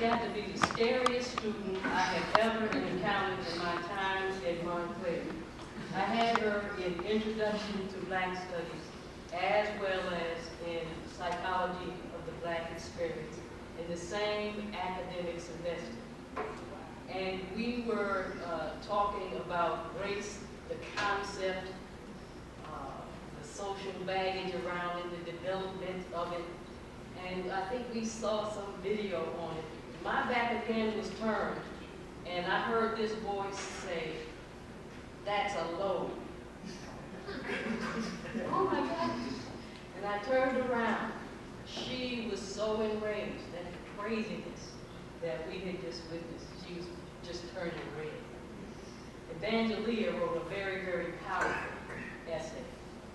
got to be the scariest student I have ever encountered in my time at Montclair. I had her in Introduction to Black Studies, as well as in Psychology of the Black Experience, in the same academic semester. And we were talking about race, the concept, the social baggage around it, the development of it. And I think we saw some video on it. My back again was turned, and I heard this voice say, "That's a load." Oh my God. And I turned around. She was so enraged at the craziness that we had just witnessed. She was just turning red. Leah wrote a very, very powerful essay,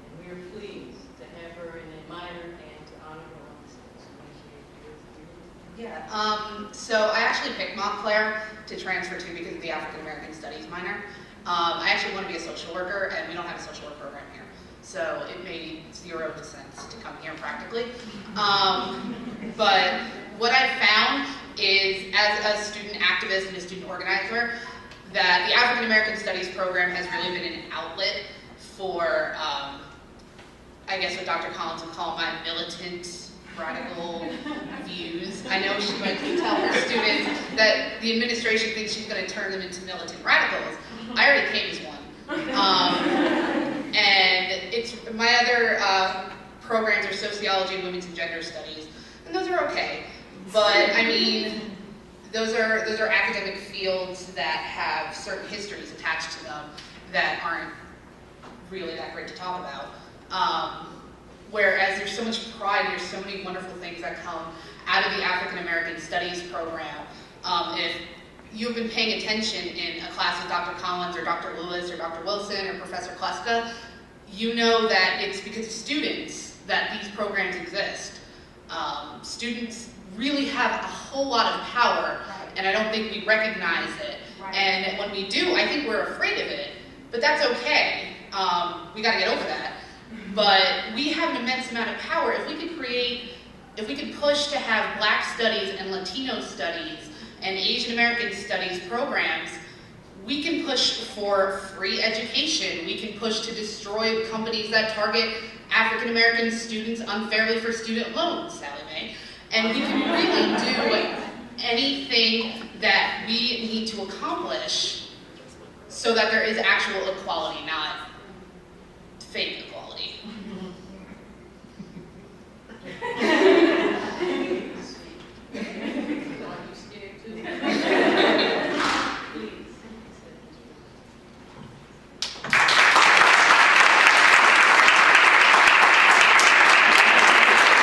and we are pleased to have her in a minor and to honor her on this. Yeah, so I actually picked Montclair to transfer to because of the African American Studies minor. I actually want to be a social worker, and we don't have a social work program here. So it made zero sense to come here practically. But what I found is, as a student activist and a student organizer, that the African American Studies program has really been an outlet for, I guess what Dr. Collins would call my militant, radical views. I know she might tell her students that the administration thinks she's going to turn them into militant radicals. I already came as one. And it's my other programs are sociology and women's and gender studies, and those are okay. But I mean, those are academic fields that have certain histories attached to them that aren't really that great to talk about. Whereas there's so much pride, there's so many wonderful things that come out of the African American Studies program. If you've been paying attention in a class with Dr. Collins or Dr. Lewis or Dr. Wilson or Professor Kleska, you know that it's because of students that these programs exist. Students really have a whole lot of power, and I don't think we recognize it. And when we do, I think we're afraid of it, but that's okay. We gotta get over that. But we have an immense amount of power. If we could push to have Black studies and Latino studies and Asian American studies programs, we can push for free education. We can push to destroy companies that target African American students unfairly for student loans, Sally Mae. And we can really do anything that we need to accomplish so that there is actual equality, not